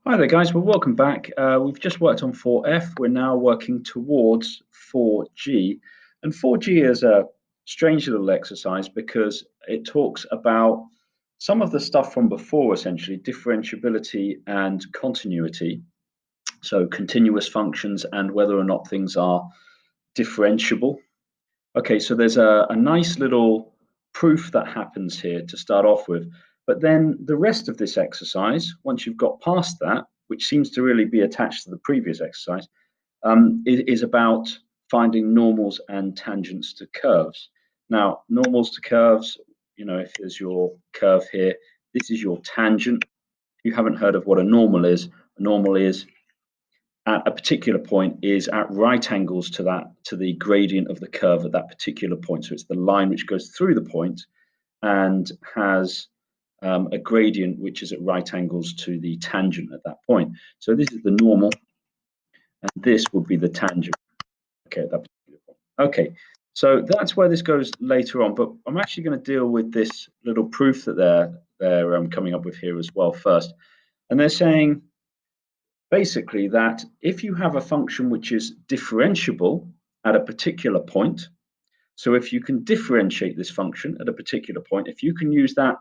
Hi there, guys. Well, welcome back. We've just worked on 4F. We're now working towards 4G. And 4G is a strange little exercise because it talks about some of the stuff from before, essentially, differentiability and continuity. So continuous functions and whether or not things are differentiable. Okay, so there's a nice little proof that happens here to start off with. But then the rest of this exercise, once you've got past that, which seems to really be attached to the previous exercise, is about finding normals and tangents to curves. Now, normals to curves, if there's your curve here, this is your tangent. If you haven't heard of what a normal is at a particular point is at right angles to the gradient of the curve at that particular point. So it's the line which goes through the point and has a gradient which is at right angles to the tangent at that point. So this is the normal, and this would be the tangent. Okay, at that particular point. Okay, so that's where this goes later on. But I'm actually going to deal with this little proof that they're coming up with here as well first, and they're saying basically that if you have a function which is differentiable at a particular point, so if you can differentiate this function at a particular point, if you can use that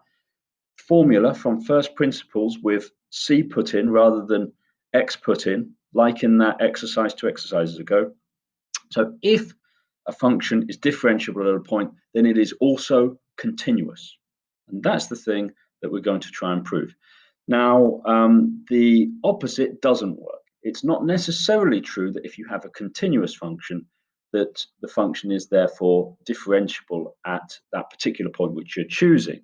formula from first principles with c put in rather than x put in, like in that exercise 2 exercises ago. So if a function is differentiable at a point, then it is also continuous. And that's the thing that we're going to try and prove. Now, the opposite doesn't work. It's not necessarily true that if you have a continuous function, that the function is therefore differentiable at that particular point which you're choosing.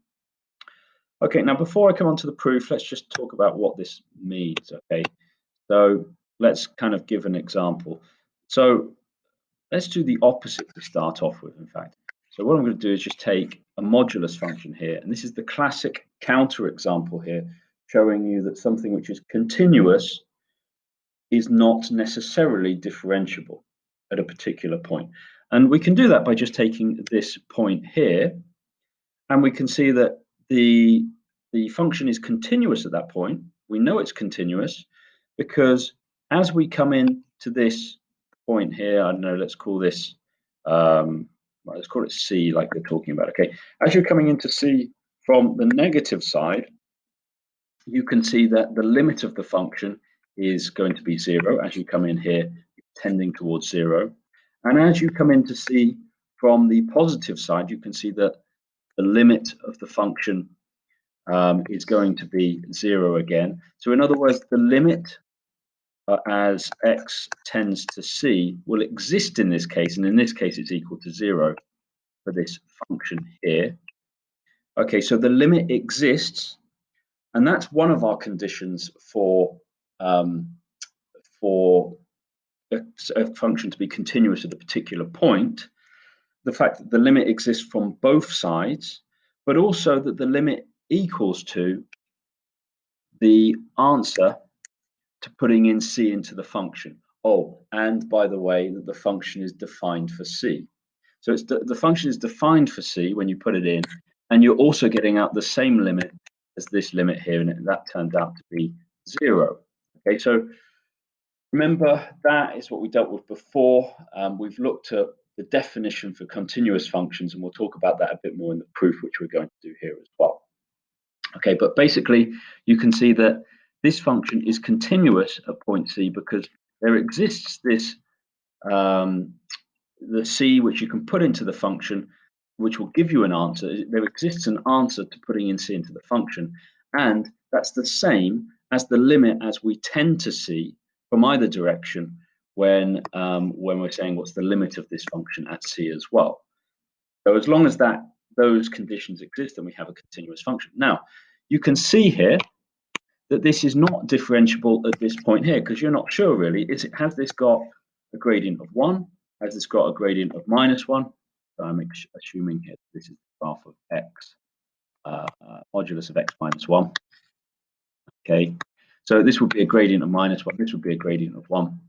Okay, now before I come on to the proof, let's just talk about what this means, okay? So let's kind of give an example. So let's do the opposite to start off with, in fact. So what I'm going to do is just take a modulus function here, and this is the classic counter example here, showing you that something which is continuous is not necessarily differentiable at a particular point. And we can do that by just taking this point here, and we can see that the function is continuous at that point. We know it's continuous because as we come in to this point here, I don't know, let's call this, let's call it C like we're talking about, okay? As you're coming into C from the negative side, you can see that the limit of the function is going to be 0. As you come in here, tending towards 0. And as you come in to C from the positive side, you can see that the limit of the function is going to be 0 again. So in other words, the limit as x tends to c will exist in this case, and in this case it's equal to 0 for this function here. Okay, so the limit exists, and that's one of our conditions for a function to be continuous at a particular point. The fact that the limit exists from both sides, but also that the limit equals to the answer to putting in c into the function. Oh, and by the way, that the function is defined for c. So it's the function is defined for c when you put it in, and you're also getting out the same limit as this limit here, and that turns out to be 0. Okay, so remember that is what we dealt with before. We've looked at the definition for continuous functions, and we'll talk about that a bit more in the proof, which we're going to do here as well. Okay, but basically you can see that this function is continuous at point C because there exists this the C which you can put into the function, which will give you an answer. There exists an answer to putting in C into the function, and that's the same as the limit as we tend to see from either direction when we're saying what's the limit of this function at C as well. So as long as those conditions exist, then we have a continuous function. Now, you can see here that this is not differentiable at this point here because you're not sure really. Has this got a gradient of 1? Has this got a gradient of -1? So I'm assuming here this is the graph of x, modulus of x minus 1. Okay, so this would be a gradient of -1. This would be a gradient of 1.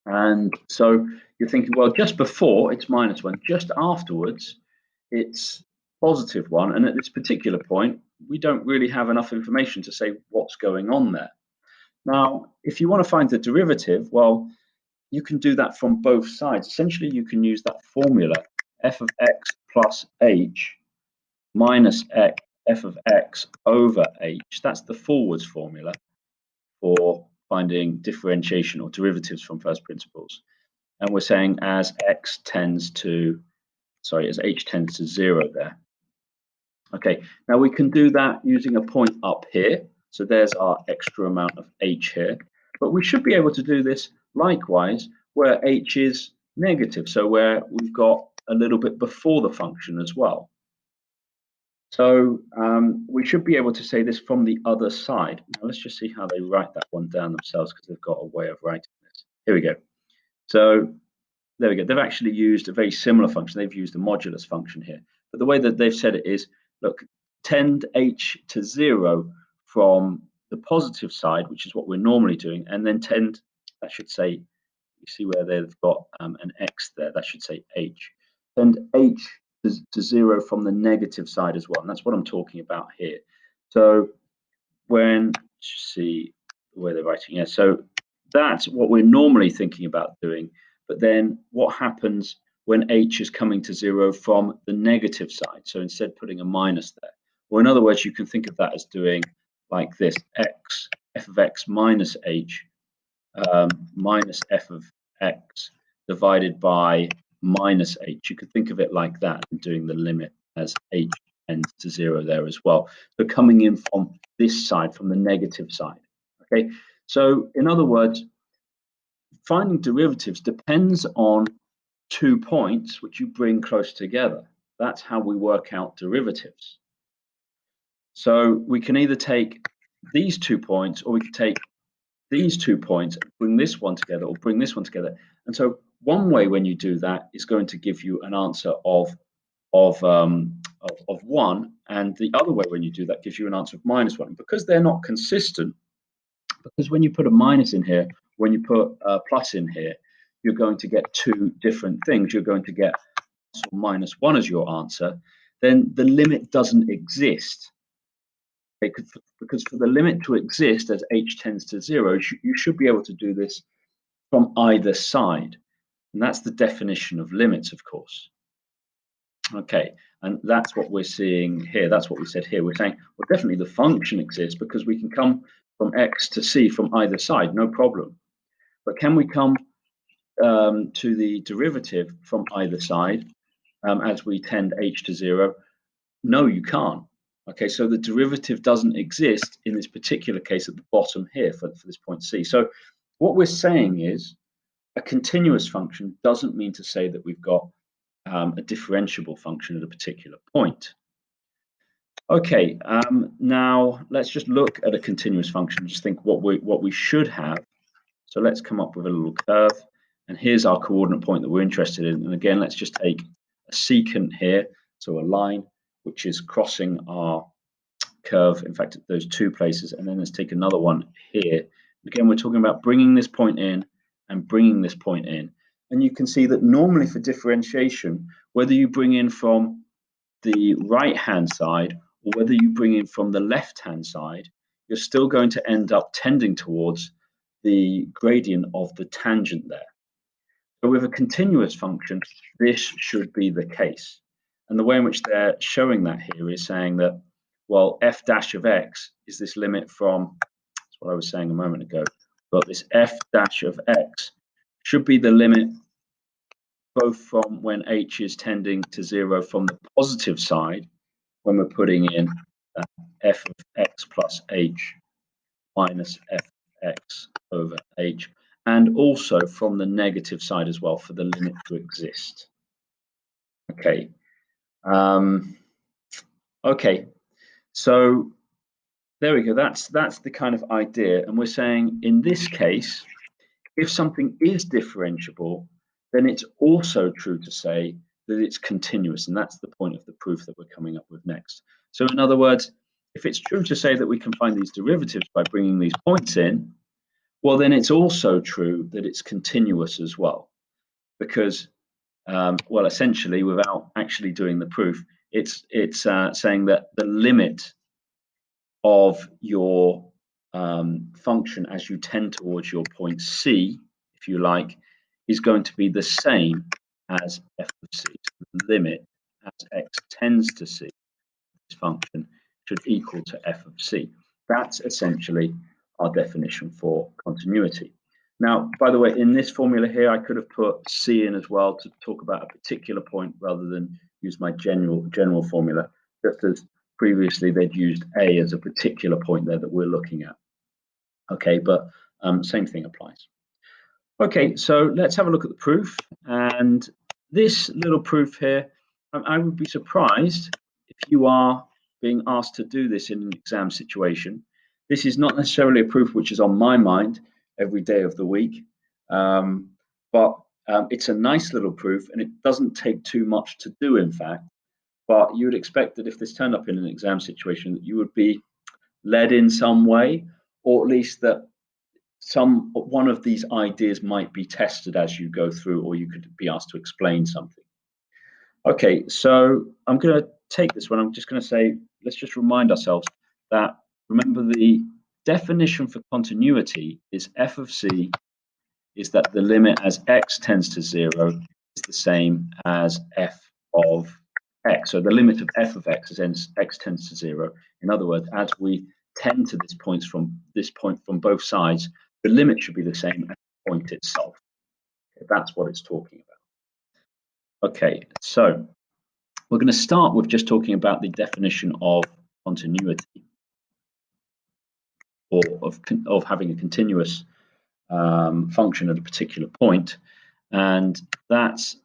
And so you're thinking, well, just before it's -1, just afterwards it's +1, and at this particular point we don't really have enough information to say what's going on there. Now, if you want to find the derivative, well, you can do that from both sides. Essentially, you can use that formula, f of x plus h minus f of x over h. That's the forwards formula for finding differentiation or derivatives from first principles. And we're saying as h tends to 0 there. Okay, now we can do that using a point up here. So there's our extra amount of h here. But we should be able to do this likewise where h is negative, so where we've got a little bit before the function as well. So we should be able to say this from the other side. Now let's just see how they write that one down themselves, because they've got a way of writing this. Here we go. So there we go. They've actually used a very similar function. They've used a modulus function here. But the way that they've said it is, look, tend h to 0 from the positive side, which is what we're normally doing, and then tend, that should say, you see where they've got an x there, that should say h. Tend h to 0 from the negative side as well, and that's what I'm talking about here. So when, see the way they're writing here, so that's what we're normally thinking about doing. But then what happens when h is coming to 0 from the negative side? So instead putting a minus there. Or in other words, you can think of that as doing like this, f of x minus h minus f of x divided by minus h. You could think of it like that, and doing the limit as h tends to 0 there as well. So coming in from this side, from the negative side. Okay, so in other words, finding derivatives depends on 2 points which you bring close together. That's how we work out derivatives. So we can either take these 2 points, or we can take these 2 points, bring this one together, or bring this one together. And so one way when you do that is going to give you an answer of 1, and the other way when you do that gives you an answer of -1. Because they're not consistent, because when you put a minus in here, when you put a plus in here, you're going to get 2 different things. You're going to get -1 as your answer. Then the limit doesn't exist. Because for the limit to exist as h tends to 0, you should be able to do this from either side. And that's the definition of limits, of course. Okay, and that's what we're seeing here. That's what we said here. We're saying, well, definitely the function exists because we can come from x to c from either side, no problem. But can we come to the derivative from either side as we tend h to 0? No, you can't. Okay, so the derivative doesn't exist in this particular case at the bottom here for this point C. So what we're saying is a continuous function doesn't mean to say that we've got a differentiable function at a particular point. Okay, now let's just look at a continuous function, just think what we should have. So let's come up with a little curve, and here's our coordinate point that we're interested in. And again, let's just take a secant here, so a line which is crossing our curve, in fact, those 2 places, and then let's take another one here. Again, we're talking about bringing this point in and bringing this point in. And you can see that normally for differentiation, whether you bring in from the right-hand side or whether you bring in from the left-hand side, you're still going to end up tending towards the gradient of the tangent there. So with a continuous function, this should be the case. And the way in which they're showing that here is saying that, well, f dash of x is this limit from, that's what I was saying a moment ago, but this f dash of x should be the limit both from when h is tending to 0 from the positive side, when we're putting in f of x plus h minus f of x over h, and also from the negative side as well for the limit to exist. Okay. Okay. So there we go. That's the kind of idea. And we're saying in this case, if something is differentiable, then it's also true to say that it's continuous. And that's the point of the proof that we're coming up with next. So in other words, if it's true to say that we can find these derivatives by bringing these points in, well, then it's also true that it's continuous as well. Because, well, essentially, without actually doing the proof, it's saying that the limit of your function as you tend towards your point C, if you like, is going to be the same as f of c. So the limit as x tends to c, this function should equal to f of c. That's essentially our definition for continuity. Now, by the way, in this formula here, I could have put c in as well to talk about a particular point rather than use my general formula, just as previously they'd used a as a particular point there that we're looking at. Okay, but same thing applies. Okay, so let's have a look at the proof. And this little proof here, I would be surprised if you are being asked to do this in an exam situation. This is not necessarily a proof which is on my mind every day of the week, but it's a nice little proof and it doesn't take too much to do, in fact. But you would expect that if this turned up in an exam situation, that you would be led in some way, or at least that one of these ideas might be tested as you go through, or you could be asked to explain something. Okay, so I'm going to take this one. I'm just going to say, let's just remind ourselves that, remember, the definition for continuity is f of c is that the limit as x tends to 0 is the same as f of x. So the limit of f of x as x tends to 0. In other words, as we tend to this point from both sides, the limit should be the same as the point itself. Okay, that's what it's talking about. Okay, so we're going to start with just talking about the definition of continuity, or of having a continuous function at a particular point, and that's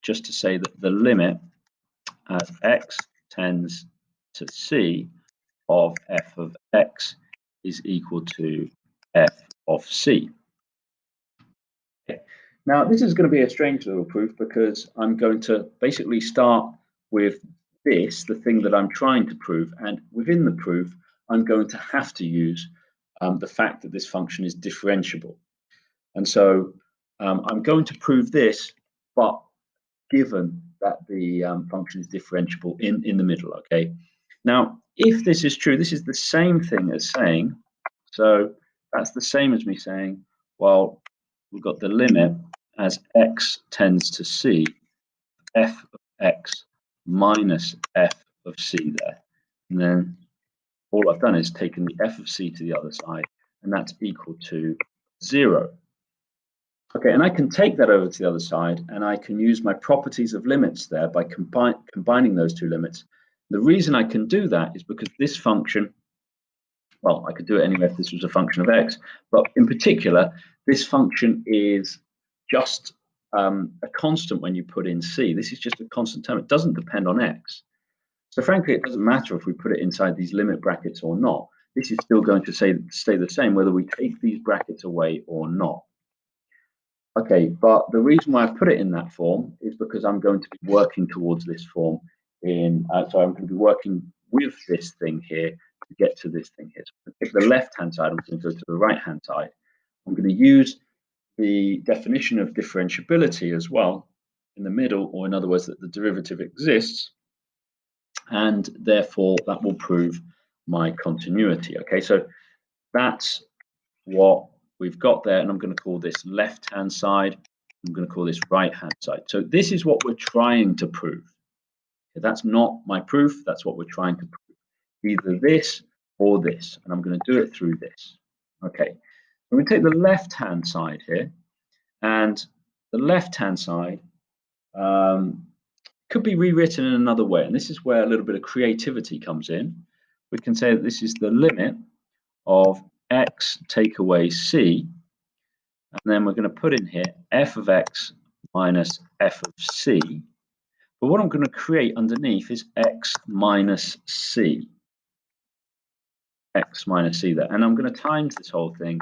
just to say that the limit as x tends to c of f of x is equal to f of c. Okay. Now, this is going to be a strange little proof because I'm going to basically start with this, the thing that I'm trying to prove, and within the proof, I'm going to have to use the fact that this function is differentiable. And so I'm going to prove this, but given that the function is differentiable in the middle, okay? Now, if this is true, this is the same thing as saying, so that's the same as me saying, well, we've got the limit as x tends to c, f of x minus f of c there. And then all I've done is taken the f of c to the other side, and that's equal to 0. Okay, and I can take that over to the other side, and I can use my properties of limits there by combining those two limits. The reason I can do that is because this function, well, I could do it anyway if this was a function of x, but in particular, this function is just a constant when you put in c. This is just a constant term. It doesn't depend on x. So frankly, it doesn't matter if we put it inside these limit brackets or not. This is still going to stay the same whether we take these brackets away or not. Okay, but the reason why I put it in that form is because I'm going to be working towards this form so I'm going to be working with this thing here to get to this thing here. So I'm going to take the left-hand side, I'm going to go to the right-hand side. I'm going to use the definition of differentiability as well in the middle, or in other words, that the derivative exists, and therefore that will prove my continuity. Okay, so that's what we've got there, and I'm going to call this left-hand side. I'm going to call this right-hand side. So this is what we're trying to prove. Okay, that's not my proof. That's what we're trying to prove. Either this or this, and I'm going to do it through this. Okay, so we take the left-hand side here, and the left-hand side could be rewritten in another way, and this is where a little bit of creativity comes in. We can say that this is the limit of x take away c, and then we're going to put in here f of x minus f of c. But what I'm going to create underneath is x minus c. X minus c there. And I'm going to times this whole thing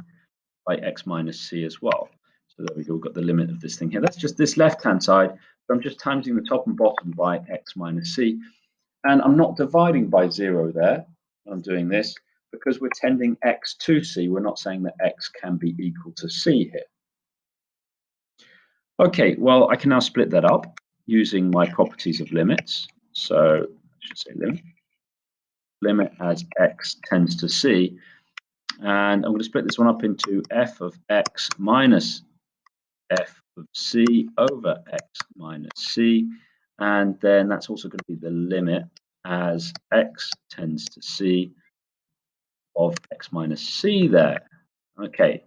by x minus c as well. So there we go, we've got the limit of this thing here. That's just this left-hand side. So I'm just timesing the top and bottom by x minus c. And I'm not dividing by 0 there when I'm doing this, because we're tending x to c. We're not saying that x can be equal to c here. Okay, well, I can now split that up using my properties of limits. So I should say limit as x tends to c. And I'm going to split this one up into f of x minus f of c over x minus c. And then that's also going to be the limit as x tends to c of x minus c there. Okay.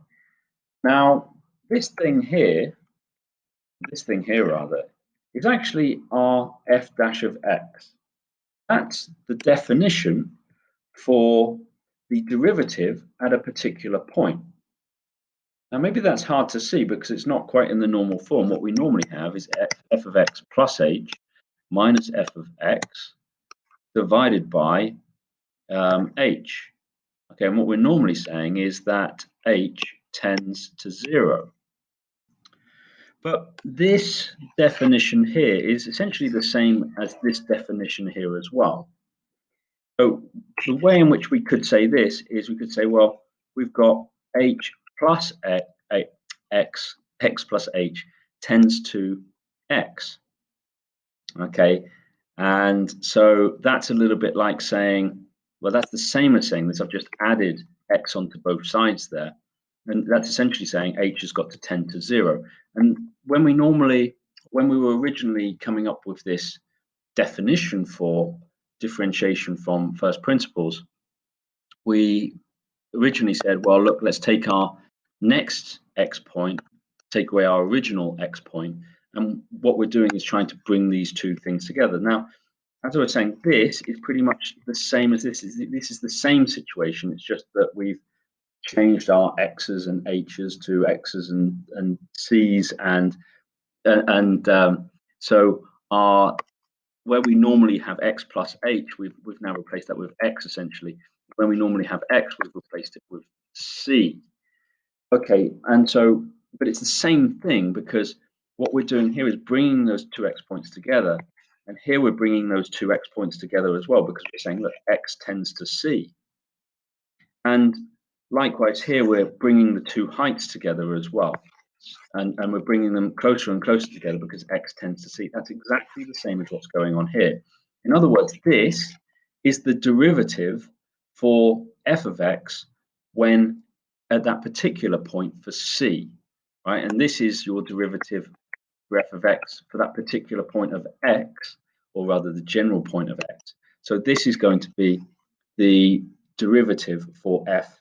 Now, this thing here rather, is actually our f dash of x. That's the definition for the derivative at a particular point. Now, maybe that's hard to see because it's not quite in the normal form. What we normally have is f of x plus h minus f of x divided by h. Okay, and what we're normally saying is that h tends to 0. But this definition here is essentially the same as this definition here as well. So the way in which we could say this is we could say, well, we've got h plus x plus h tends to x. Okay, and so that's a little bit like saying, well, that's the same as saying this. I've just added x onto both sides there. And that's essentially saying h has got to tend to 0. And when we were originally coming up with this definition for differentiation from first principles, we originally said, well, look, let's take our next x point, take away our original x point, and what we're doing is trying to bring these two things together. Now, as I was saying, this is pretty much the same as this. This is the same situation. It's just that we've changed our x's and h's to x's and c's, and so our where we normally have x plus h, we've now replaced that with x essentially. When we normally have x, we've replaced it with c. Okay, and so, but it's the same thing because what we're doing here is bringing those two x points together, and here we're bringing those two x points together as well because we're saying, look, x tends to c. And likewise here, we're bringing the two heights together as well. And we're bringing them closer and closer together because x tends to c. That's exactly the same as what's going on here. In other words, this is the derivative for f of x when at that particular point for c, right? And this is your derivative for f of x for that particular point of x, or rather the general point of x. So this is going to be the derivative for f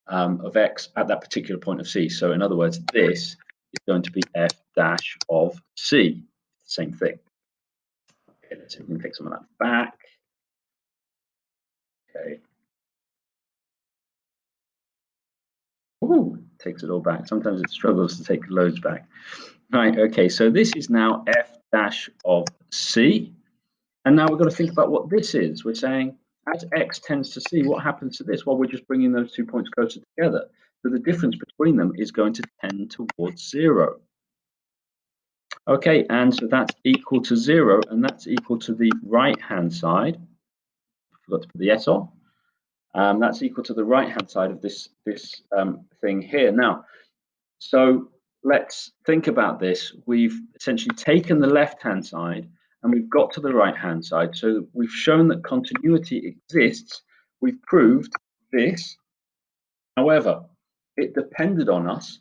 of x at that particular point of c. So in other words, this is going to be f dash of c. Same thing. Okay, let's see if we can take some of that back. Okay. Ooh, takes it all back. Sometimes it struggles to take loads back. Right, okay, so this is now f dash of c. And now we've got to think about what this is. We're saying, as x tends to c, what happens to this? Well, we're just bringing those 2 points closer together. So the difference between them is going to tend towards 0. Okay, and so that's equal to 0, and that's equal to the right-hand side. I forgot to put the s on. That's equal to the right-hand side of this thing here. Now, so let's think about this. We've essentially taken the left-hand side and we've got to the right-hand side. So we've shown that continuity exists. We've proved this. However, it depended on us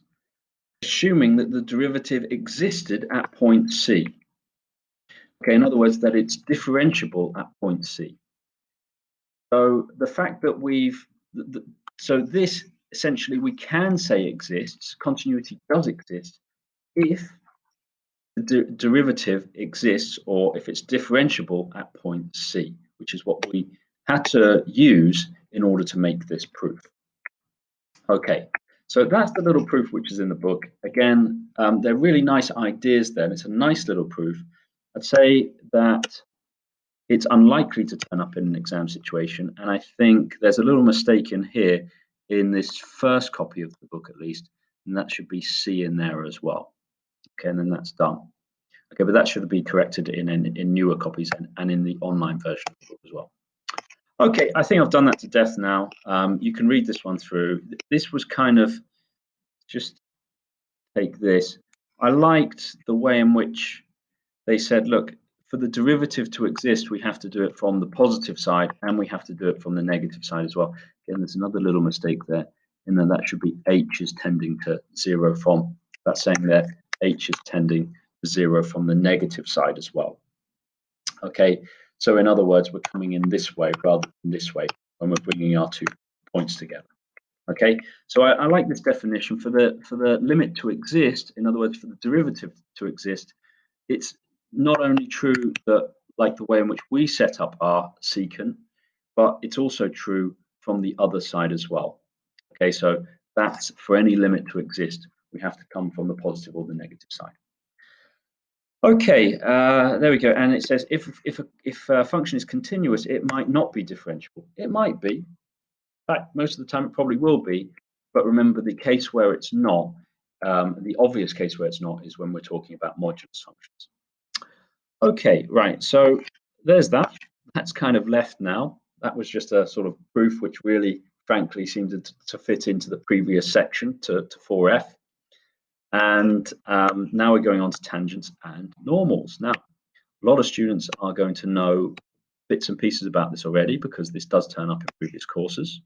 assuming that the derivative existed at point C. Okay, in other words, that it's differentiable at point C. So the fact that so this essentially we can say exists, continuity does exist, if the derivative exists or if it's differentiable at point C, which is what we had to use in order to make this proof. Okay, so that's the little proof which is in the book. Again, they're really nice ideas there. It's a nice little proof. I'd say that it's unlikely to turn up in an exam situation, and I think there's a little mistake in here in this first copy of the book at least, and that should be C in there as well. Okay, and then that's done. Okay, but that should be corrected in newer copies and in the online version of the book as well. Okay, I think I've done that to death now. You can read this one through. This was kind of just take this. I liked the way in which they said, look, for the derivative to exist, we have to do it from the positive side and we have to do it from the negative side as well. Again, there's another little mistake there. and then that should be h is tending to 0 from, that's saying that h is tending to 0 from the negative side as well. Okay, so in other words, we're coming in this way rather than this way when we're bringing our 2 points together. Okay, so I like this definition for the limit to exist. In other words, for the derivative to exist, it's not only true that like the way in which we set up our secant, but it's also true from the other side as well. Okay, so that's for any limit to exist, we have to come from the positive or the negative side. Okay, there we go. And it says if a function is continuous, it might not be differentiable. It might be. In fact, most of the time it probably will be. But remember, the case where it's not, the obvious case where it's not, is when we're talking about modulus functions. Okay, right. So there's that. That's kind of left now. That was just a sort of proof which really, frankly, seemed to fit into the previous section to 4F. And now we're going on to tangents and normals. Now, a lot of students are going to know bits and pieces about this already because this does turn up in previous courses.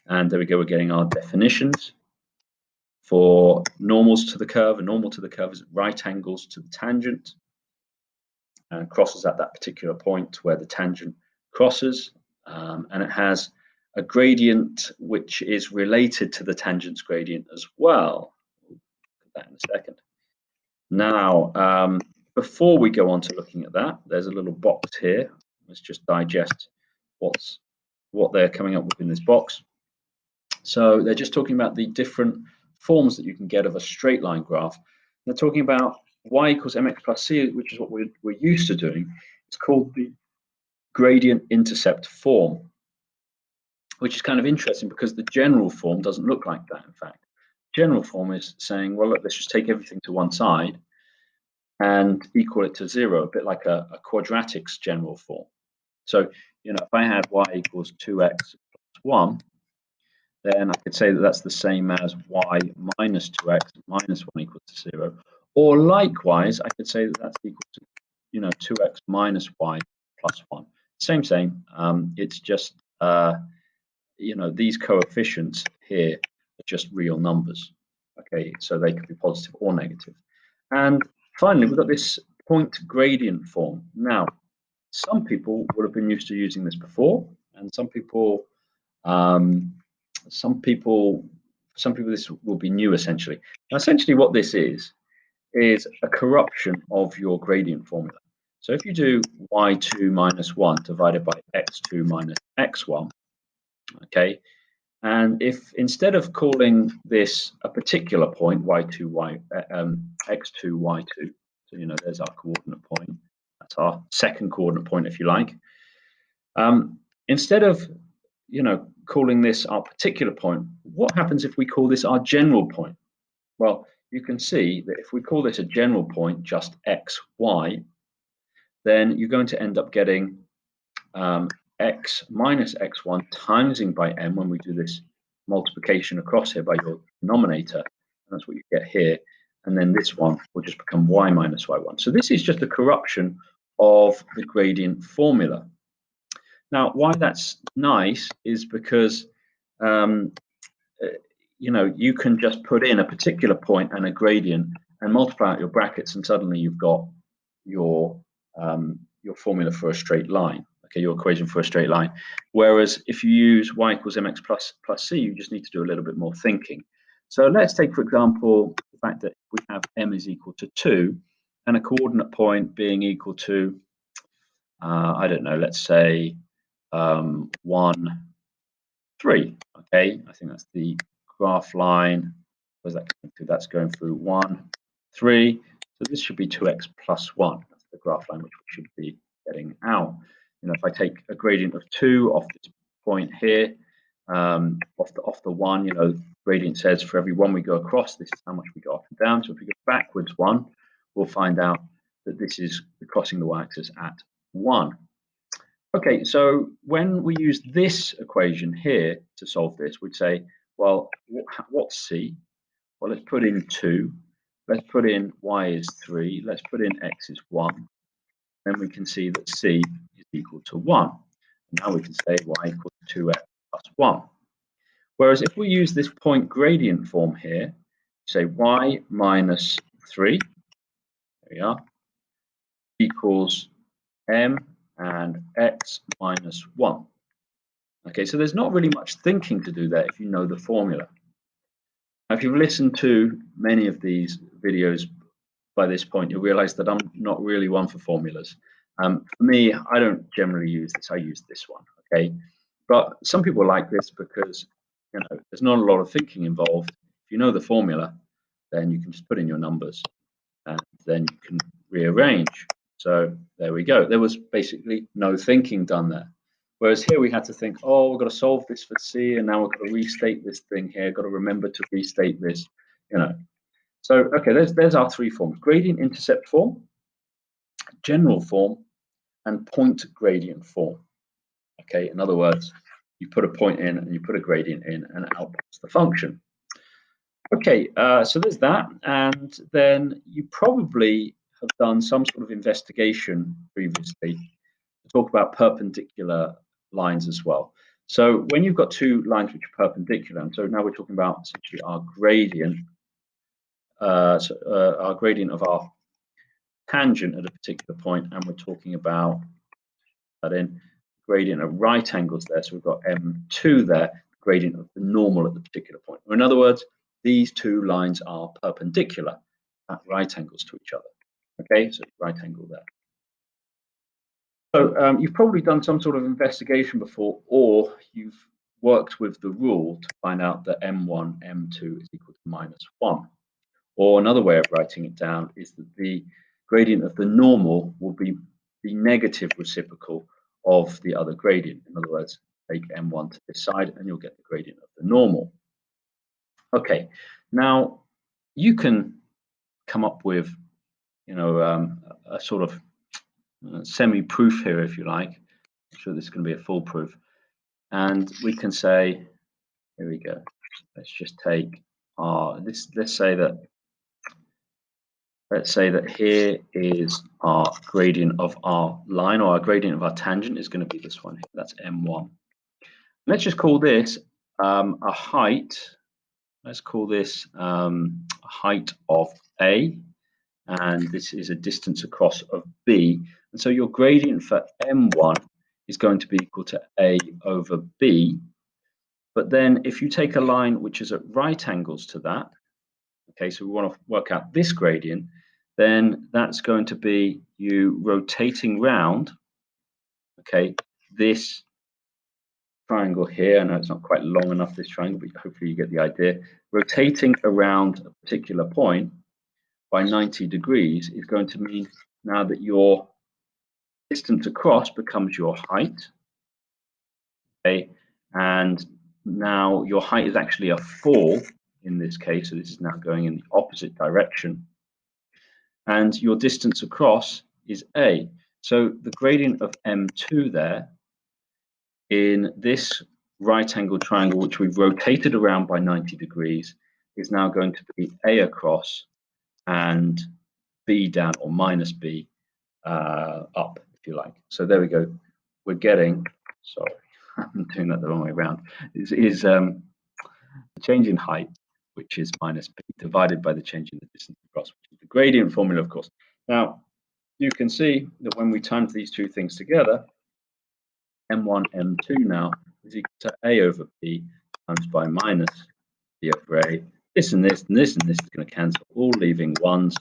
And there we go, we're getting our definitions for normals to the curve. A normal to the curve is right angles to the tangent and crosses at that particular point where the tangent crosses. And it has a gradient which is related to the tangent's gradient as well. We'll put that in a second. Now, before we go on to looking at that, there's a little box here. Let's just digest what they're coming up with in this box. So they're just talking about the different forms that you can get of a straight line graph. They're talking about y equals mx plus c, which is what we're used to doing. It's called the gradient intercept form, which is kind of interesting because the general form doesn't look like that, in fact. General form is saying, well, look, let's just take everything to one side and equal it to 0, a bit like a quadratic's general form. So, you know, if I had y equals 2x plus 1, then I could say that that's the same as y minus 2x minus 1 equals to 0. Or likewise, I could say that that's equal to, you know, 2x minus y plus 1. Same. It's just, you know, these coefficients here are just real numbers. Okay, so they could be positive or negative. And finally, we've got this point gradient form. Now, some people would have been used to using this before, and some people this will be new essentially. Now, essentially what this is a corruption of your gradient formula. So if you do y2 minus 1 divided by x2 minus x1, okay, and if instead of calling this a particular point, x2, y2, so you know there's our coordinate point, that's our second coordinate point if you like, instead of, you know, calling this our particular point, what happens if we call this our general point? Well, you can see that if we call this a general point, just x, y, then you're going to end up getting x minus x1 timesing by m when we do this multiplication across here by your denominator. And that's what you get here. And then this one will just become y minus y1. So this is just a corruption of the gradient formula. Now, why that's nice is because, you know, you can just put in a particular point and a gradient and multiply out your brackets, and suddenly you've got your formula for a straight line. Okay, your equation for a straight line. Whereas if you use y equals mx plus c, you just need to do a little bit more thinking. So let's take, for example, the fact that we have m is equal to 2 and a coordinate point being equal to, I don't know, let's say 1, 3. Okay, I think that's the graph line. Where's that going through? That's going through 1, 3. So this should be 2x plus 1. That's the graph line which we should be getting out. You know, if I take a gradient of 2 off this point here, off the 1, you know, gradient says for every 1 we go across, this is how much we go up and down. So if we go backwards 1, we'll find out that this is crossing the y-axis at 1. Okay, so when we use this equation here to solve this, we'd say, well, what's c? Well, let's put in 2. Let's put in y is 3. Let's put in x is 1. Then we can see that c is equal to 1. Now we can say y equals 2x plus 1. Whereas if we use this point gradient form here, say y minus 3, there we are, equals m and x minus 1. Okay, so there's not really much thinking to do there if you know the formula. Now, if you've listened to many of these videos by this point, you'll realize that I'm not really one for formulas. For me, I don't generally use this. I use this one, okay? But some people like this because, you know, there's not a lot of thinking involved. If you know the formula, then you can just put in your numbers and then you can rearrange. So there we go. There was basically no thinking done there. Whereas here we had to think, oh, we've got to solve this for C, and now we've got to restate this thing here, got to remember to restate this, you know. So, okay, there's our three forms: gradient intercept form, general form, and point gradient form. Okay, in other words, you put a point in and you put a gradient in and it outputs the function. Okay, so there's that, and then you probably have done some sort of investigation previously to talk about perpendicular lines as well. So when you've got two lines which are perpendicular, and so now we're talking about essentially our gradient, our gradient of our tangent at a particular point, and we're talking about that in gradient of right angles there. So we've got M2 there, gradient of the normal at the particular point. Or in other words, these two lines are perpendicular at right angles to each other. Okay, so right angle there. So you've probably done some sort of investigation before, or you've worked with the rule to find out that M1, M2 is equal to -1. Or another way of writing it down is that the gradient of the normal will be the negative reciprocal of the other gradient. In other words, take M1 to this side and you'll get the gradient of the normal. Okay, now you can come up with, you know, a sort of semi-proof here, if you like. I'm sure this is going to be a full proof. And we can say, here we go. Let's just take our, let's say that here is our gradient of our line, or our gradient of our tangent is going to be this one here. That's M1. Let's just call this a height. Let's call this a height of A, and this is a distance across of B. And so your gradient for M1 is going to be equal to A over B. But then if you take a line which is at right angles to that, okay, so we want to work out this gradient, then that's going to be you rotating round, okay, this triangle here. I know it's not quite long enough, this triangle, but hopefully you get the idea. Rotating around a particular point by 90 degrees is going to mean now that your distance across becomes your height, okay, and now your height is actually a fall in this case, so this is now going in the opposite direction. And your distance across is A. So the gradient of M2 there in this right angle triangle, which we've rotated around by 90 degrees, is now going to be A across and B down, or minus B up, if you like. So there we go. We're getting, sorry, I'm doing that the wrong way around, is the change in height, which is minus B, divided by the change in the distance across, which is the gradient formula, of course. Now, you can see that when we times these two things together, M1, M2 now is equal to A over B times by minus B over A. This and this and this and this is going to cancel, all leaving ones.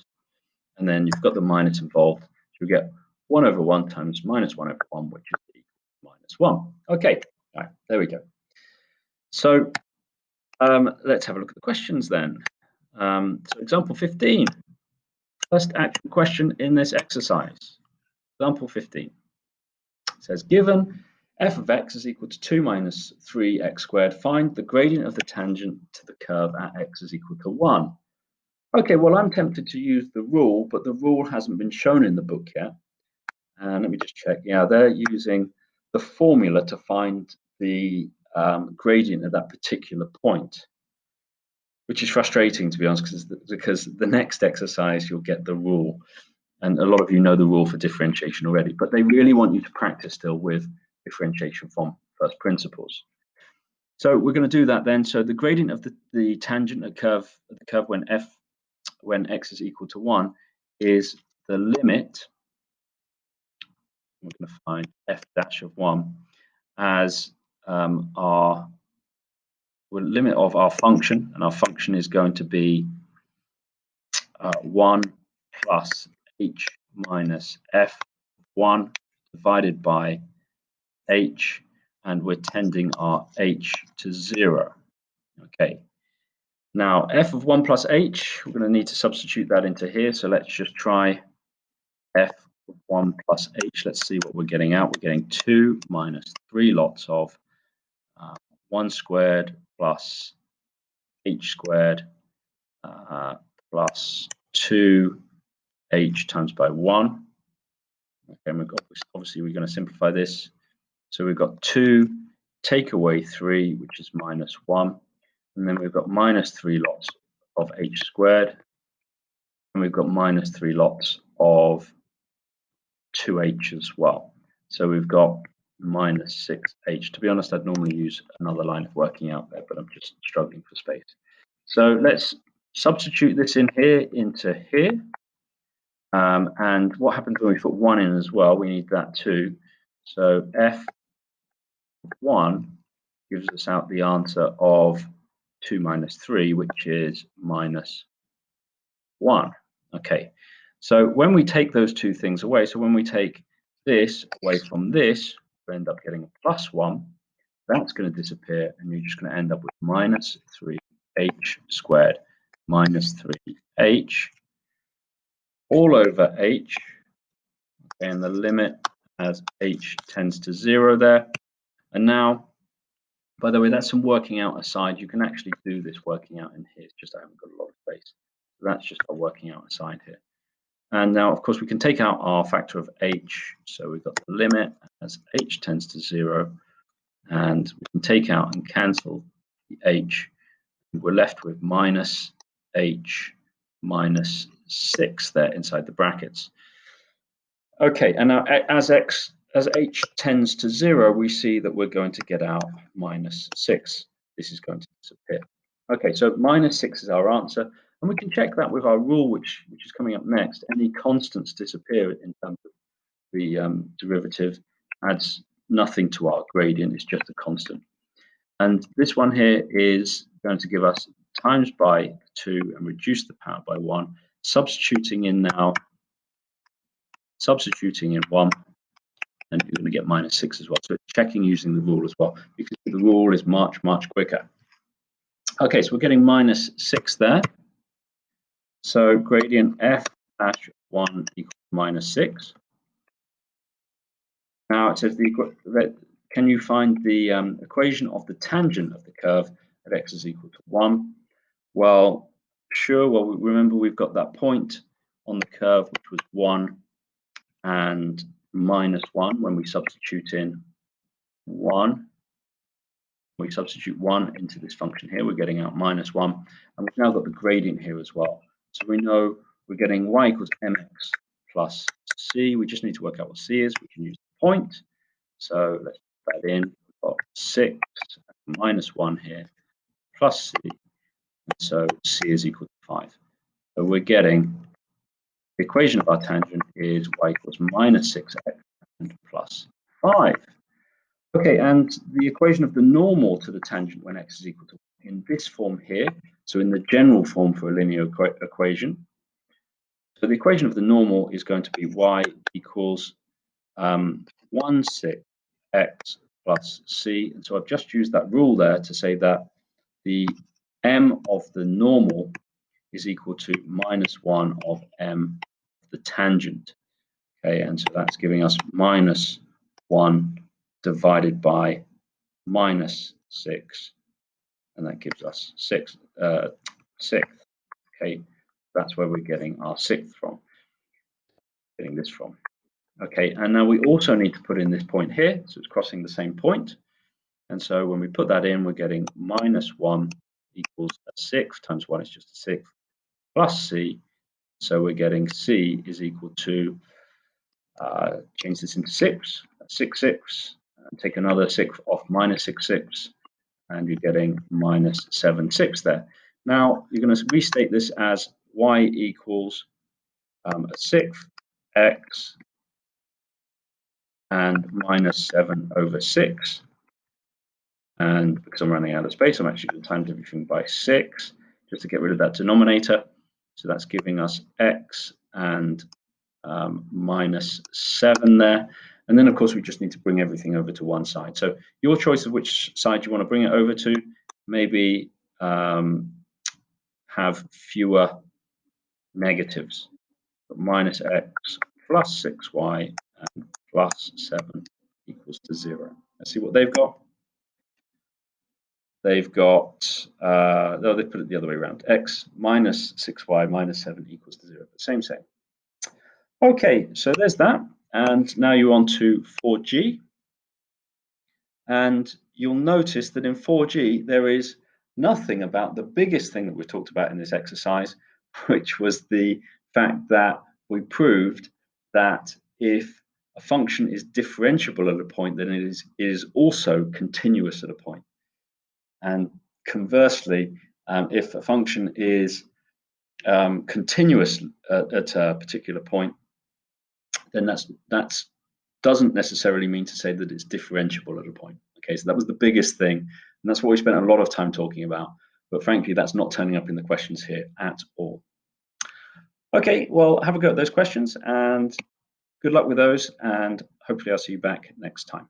And then you've got the minus involved. So we get 1 over 1 times minus 1 over 1, which is equal to minus 1. Okay, all right, there we go. So let's have a look at the questions then. So example 15, first actual question in this exercise. Example 15. It says, given f of x is equal to 2 minus 3x squared, find the gradient of the tangent to the curve at x is equal to 1. Okay, well, I'm tempted to use the rule, but the rule hasn't been shown in the book yet. And let me just check. Yeah, they're using the formula to find the gradient at that particular point, which is frustrating, to be honest, because the next exercise you'll get the rule. And a lot of you know the rule for differentiation already, but they really want you to practice still with differentiation from first principles. So we're going to do that then. So the gradient of the tangent of the curve when x is equal to 1 is the limit. We're going to find f dash of 1 as our limit of our function, and our function is going to be 1 plus h minus f1 divided by h, and we're tending our h to 0. Okay. Now f of 1 plus h, we're going to need to substitute that into here. So let's just try f of 1 plus h. Let's see what we're getting out. We're getting 2 minus 3 lots of 1 squared plus h squared plus 2h times by 1. Okay, and obviously we're going to simplify this. So we've got 2 take away 3, which is minus 1. And then we've got minus 3 lots of h squared. And we've got minus 3 lots of 2h as well. So we've got minus 6h. To be honest, I'd normally use another line of working out there, but I'm just struggling for space. So let's substitute this in here into here. And what happens when we put 1 in as well? We need that too. So f of 1 gives us out the answer of 2 minus 3, which is minus 1. Okay, so when we take those two things away, so when we take this away from this, we end up getting a plus 1. That's going to disappear, and you're just going to end up with minus 3h squared minus 3h all over h. Okay, and the limit as h tends to 0 there. And now, by the way, that's some working out aside. You can actually do this working out in here. It's just I haven't got a lot of space. So that's just our working out aside here. And now, of course, we can take out our factor of h. So we've got the limit as h tends to 0. And we can take out and cancel the h. We're left with minus h minus 6 there inside the brackets. Okay, and now as h tends to 0, we see that we're going to get out minus 6. This is going to disappear. Okay, so minus 6 is our answer. And we can check that with our rule, which is coming up next. Any constants disappear in terms of the derivative, adds nothing to our gradient, it's just a constant. And this one here is going to give us times by 2 and reduce the power by 1, substituting in 1, and you're going to get minus 6 as well. So checking using the rule as well, because the rule is much, much quicker. Okay, so we're getting minus 6 there. So gradient f dash 1 equals minus 6. Now it says can you find the equation of the tangent of the curve at x is equal to 1? Well, sure. Well, remember we've got that point on the curve which was 1 and minus 1 when we substitute in 1. We substitute 1 into this function here, we're getting out minus 1. And we've now got the gradient here as well. So we know we're getting y equals mx plus c. We just need to work out what c is. We can use the point. So let's put that in. We've got 6 minus 1 here plus c. And so c is equal to 5. So we're getting the equation of our tangent is y equals minus 6x and plus 5. Okay, and the equation of the normal to the tangent when x is equal to 1 in this form here, so in the general form for a linear equation. So the equation of the normal is going to be y equals 1/6 x plus c. And so I've just used that rule there to say that the m of the normal is equal to minus 1 of m of the tangent. Okay, and so that's giving us minus 1 divided by minus 6, and that gives us 6th. Okay, that's where we're getting our 6th from. Getting this from. Okay, and now we also need to put in this point here, so it's crossing the same point. And so when we put that in, we're getting minus 1 equals a 6 times 1 is just a 6 plus c. So we're getting c is equal to, change this into 6, 6, 6, and take another 6 off minus 6, 6. and you're getting minus 7, 6 there. Now you're going to restate this as y equals a sixth x and minus 7 over 6. And because I'm running out of space, I'm actually going to times everything by 6 just to get rid of that denominator. So that's giving us x and minus 7 there. And then, of course, we just need to bring everything over to one side. So your choice of which side you want to bring it over to, maybe have fewer negatives. Minus x plus 6y and plus 7 equals to 0. Let's see what they've got. They've got, no, they put it the other way around. X minus 6y minus 7 equals to 0. Same. Okay, so there's that. And now you're on to 4G. And you'll notice that in 4G, there is nothing about the biggest thing that we talked about in this exercise, which was the fact that we proved that if a function is differentiable at a point, then it is also continuous at a point. And conversely, if a function is continuous at a particular point, then that's doesn't necessarily mean to say that it's differentiable at a point. Okay, so that was the biggest thing, and that's what we spent a lot of time talking about. But frankly, that's not turning up in the questions here at all. Okay, well, have a go at those questions, and good luck with those, and hopefully I'll see you back next time.